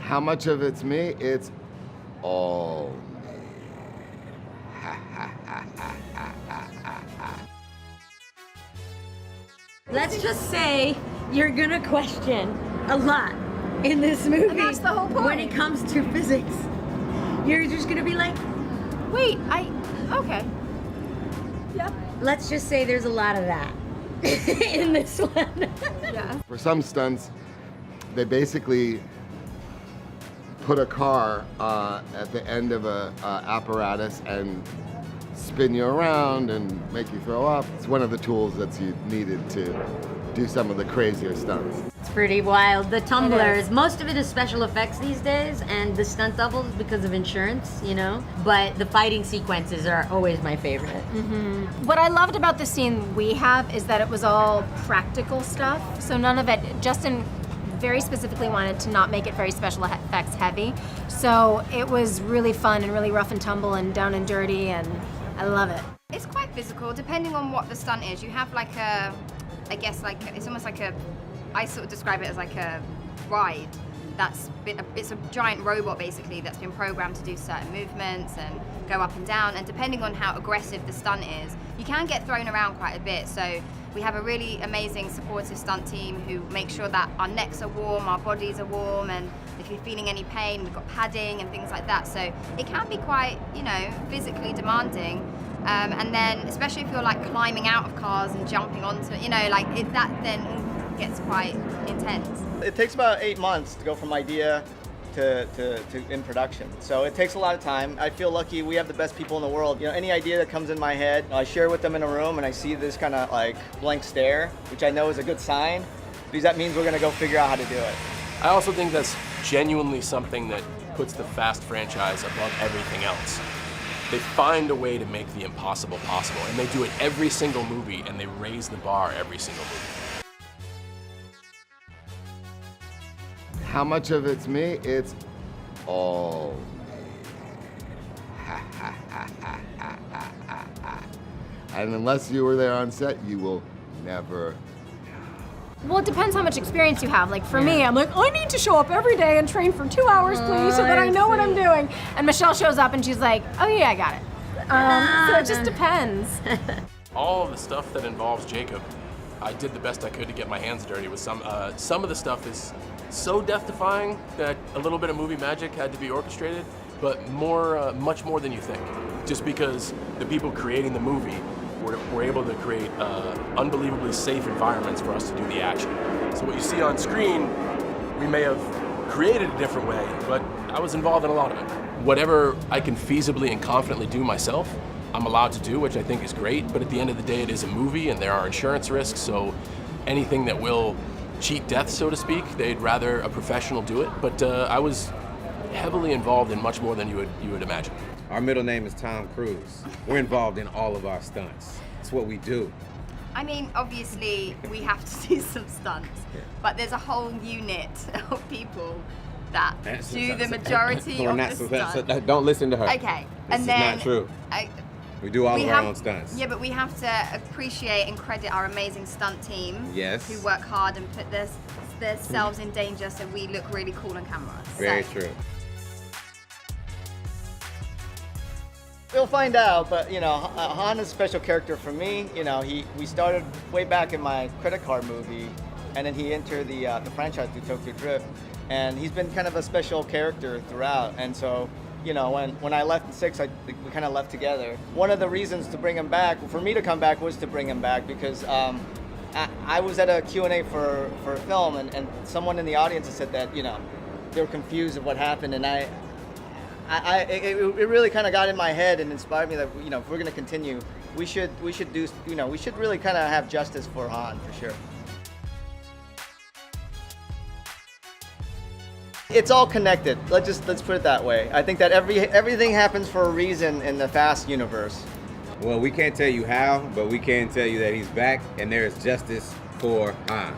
How much of it's me? It's all me. Let's just say you're gonna question a lot in this movie. And that's the whole point. When it comes to physics. You're just gonna be like, Wait, okay. Yep. let's just say there's a lot of that in this one. Yeah. For some stunts, they basically put a car at the end of a apparatus and spin you around and make you throw up. It's one of the tools that's needed to do some of the crazier stunts. It's pretty wild. The tumblers, most of it is special effects these days, and the stunt doubles because of insurance, you know? But the fighting sequences are always my favorite. What I loved about the scene we have is that it was all practical stuff. So none of it, Justin very specifically wanted to not make it very special effects heavy. So it was really fun and really rough and tumble and down and dirty, and I love it. It's quite physical, depending on what the stunt is. You have like a, I guess like, it's almost like a, I sort of describe it as like a ride that's been, it's a giant robot basically that's been programmed to do certain movements and go up and down, and depending on how aggressive the stunt is, you can get thrown around quite a bit. So we have a really amazing supportive stunt team who make sure that our necks are warm, our bodies are warm, and if you're feeling any pain, we've got padding and things like that. So it can be quite, you know, physically demanding. And then, especially if you're like climbing out of cars and jumping onto, you know, like that then gets quite intense. It takes about 8 months to go from idea to in production. So it takes a lot of time. I feel lucky we have the best people in the world. You know, any idea that comes in my head, I share with them in a room and I see this kind of like blank stare, which I know is a good sign, because that means we're gonna go figure out how to do it. I also think that's genuinely something that puts the Fast franchise above everything else. They find a way to make the impossible possible, and they do it every single movie, and they raise the bar every single movie. How much of it's me? It's all me. And unless you were there on set, you will never. Well, it depends how much experience you have. Like for me, I'm like, I need to show up every day and train for 2 hours, please, so that I know what I'm doing. And Michelle shows up and she's like, oh yeah, I got it. So it just depends. All of the stuff that involves Jacob, I did the best I could to get my hands dirty with some. Some of the stuff is so death-defying that a little bit of movie magic had to be orchestrated, but more, much more than you think. Just because the people creating the movie were able to create unbelievably safe environments for us to do the action. So what you see on screen, we may have created a different way, but I was involved in a lot of it. Whatever I can feasibly and confidently do myself, I'm allowed to do, which I think is great, but at the end of the day, it is a movie and there are insurance risks, so anything that will cheat death, so to speak, they'd rather a professional do it, but I was heavily involved in much more than you would imagine. Our middle name is Tom Cruise. We're involved in all of our stunts. It's what we do. I mean, obviously, we have to do some stunts, but there's a whole unit of people that do the majority of the stunts. Don't listen to her. Okay, This is not true. We do all of our own stunts. Yeah, but we have to appreciate and credit our amazing stunt team. Yes. Who work hard and put themselves in danger so we look really cool on camera. Very true. We'll find out, but you know, Han is a special character for me. You know, we started way back in my credit card movie, and then he entered the franchise through Tokyo Drift, and he's been kind of a special character throughout. And so, you know, when I left in 6, we kind of left together. One of the reasons to bring him back, for me to come back, was to bring him back because I was at a Q&A for a film, and someone in the audience said that, you know, they were confused of what happened, and it really kind of got in my head and inspired me that, you know, if we're going to continue, we should do, you know, we should really kind of have justice for Han, for sure. It's all connected. Let's put it that way. I think that everything happens for a reason in the Fast universe. Well, we can't tell you how, but we can tell you that he's back and there is justice for Han.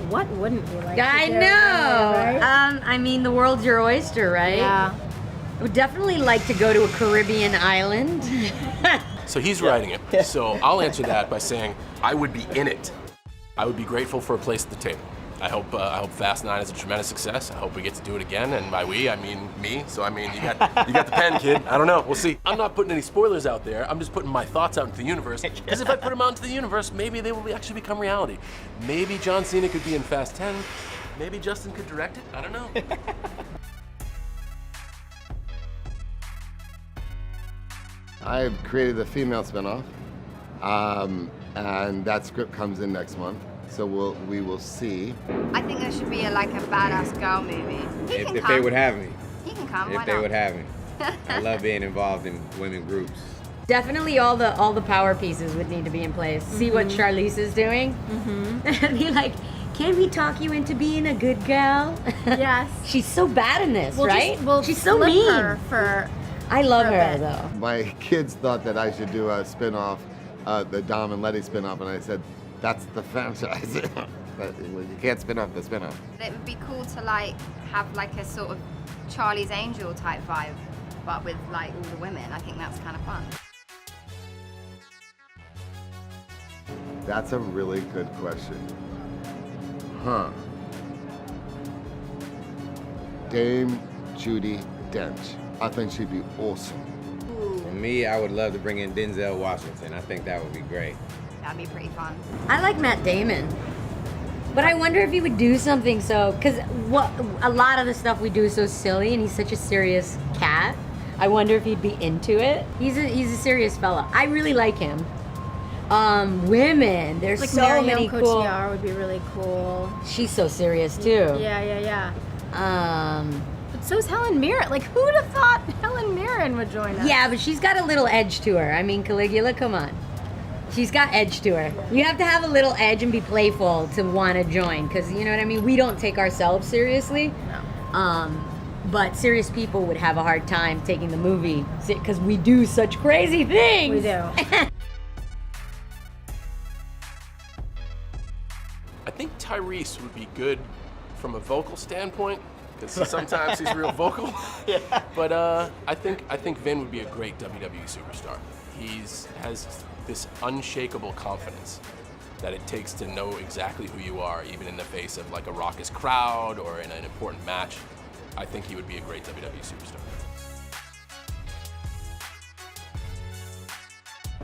What wouldn't you like I to do? know. Right? I mean, the world's your oyster, right? Yeah. I would definitely like to go to a Caribbean island. So he's writing it. So I'll answer that by saying I would be in it. I would be grateful for a place at the table. I hope Fast 9 is a tremendous success. I hope we get to do it again, and by we, I mean me. So I mean, you got the pen, kid. I don't know. We'll see. I'm not putting any spoilers out there. I'm just putting my thoughts out into the universe. Because if I put them out into the universe, maybe they will actually become reality. Maybe John Cena could be in Fast 10. Maybe Justin could direct it. I don't know. I've created a female spinoff, and that script comes in next month. So we will see. I think there should be a badass girl movie. If they would have me. He can come. If they would have me. I love being involved in women groups. Definitely all the power pieces would need to be in place. See what Charlize is doing. And be like, can we talk you into being a good girl? Yes. She's so bad in this, right? We'll She's so flip mean. her for I love for a her bit. though. My kids thought that I should do a spinoff, the Dom and Letty spinoff, and I said, that's the franchise. You can't spin off the spinoff. It would be cool to have a sort of Charlie's Angel type vibe, but with all the women. I think that's kind of fun. That's a really good question. Huh. Dame Judi Dench. I think she'd be awesome. For me, I would love to bring in Denzel Washington. I think that would be great. That'd be pretty fun. I like Matt Damon. But I wonder if he would do something because a lot of the stuff we do is so silly, and he's such a serious cat. I wonder if he'd be into it. He's a serious fella. I really like him. Women, there's so Marion many cool. Cotillard would be really cool. She's so serious too. Yeah. But so's Helen Mirren. Who'd have thought Helen Mirren would join us? Yeah, but she's got a little edge to her. I mean, Caligula, come on. She's got edge to her. You have to have a little edge and be playful to want to join, because you know what I mean? We don't take ourselves seriously. No. But serious people would have a hard time taking the movie because we do such crazy things. We do. I think Tyrese would be good from a vocal standpoint, because sometimes he's real vocal. Yeah. But I think Vin would be a great WWE superstar. Has this unshakable confidence that it takes to know exactly who you are, even in the face of a raucous crowd or in an important match. I think he would be a great WWE superstar.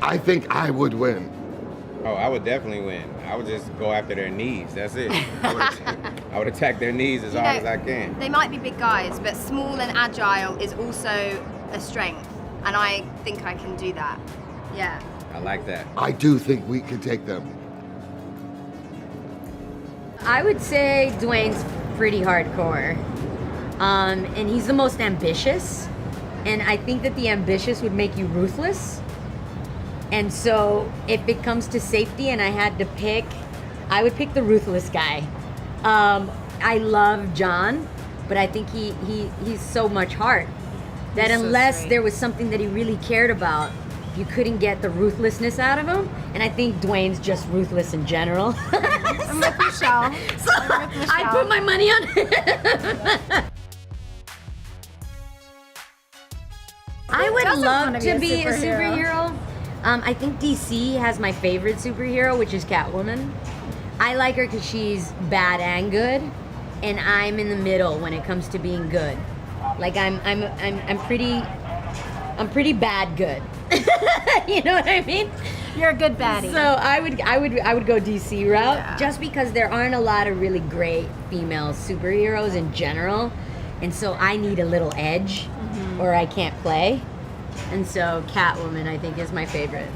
I think I would win. Oh, I would definitely win. I would just go after their knees. That's it. I would attack their knees as hard as I can. They might be big guys, but small and agile is also a strength, and I think I can do that. Yeah. I like that. I do think we could take them. I would say Dwayne's pretty hardcore. And he's the most ambitious. And I think that the ambitious would make you ruthless. And so if it comes to safety and I had to pick, I would pick the ruthless guy. I love John, but I think he's so much heart that He's so unless sweet. there was something that he really cared about, you couldn't get the ruthlessness out of him. And I think Dwayne's just ruthless in general. I'm with Michelle. So I'm with Michelle. I put my money on him. I would doesn't love wanna to be be a a superhero? superhero. I think DC has my favorite superhero, which is Catwoman. I like her because she's bad and good, and I'm in the middle when it comes to being good. I'm pretty bad good. You know what I mean? You're a good baddie. So I would go DC route, Yeah. just because there aren't a lot of really great female superheroes in general, and so I need a little edge, or I can't play. And so Catwoman, I think, is my favorite.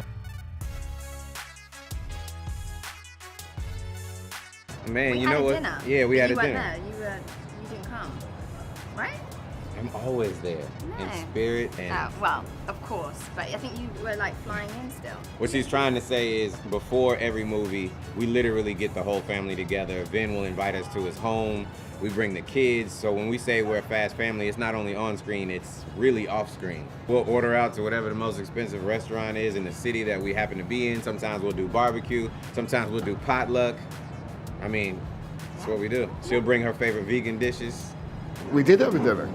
Man, We you had know a what? dinner. Yeah, we had a You weren't dinner. there. You didn't come, right? I'm always there in No. spirit and. Well, of course, but I think you were flying in still. What she's trying to say is before every movie, we literally get the whole family together. Vin will invite us to his home. We bring the kids. So when we say we're a fast family, it's not only on screen, it's really off screen. We'll order out to whatever the most expensive restaurant is in the city that we happen to be in. Sometimes we'll do barbecue. Sometimes we'll do potluck. I mean, that's what we do. She'll bring her favorite vegan dishes. We did have a dinner.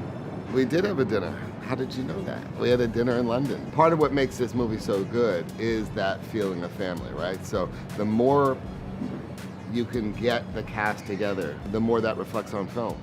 How did you know that? We had a dinner in London. Part of what makes this movie so good is that feeling of family, right? So the more you can get the cast together, the more that reflects on film.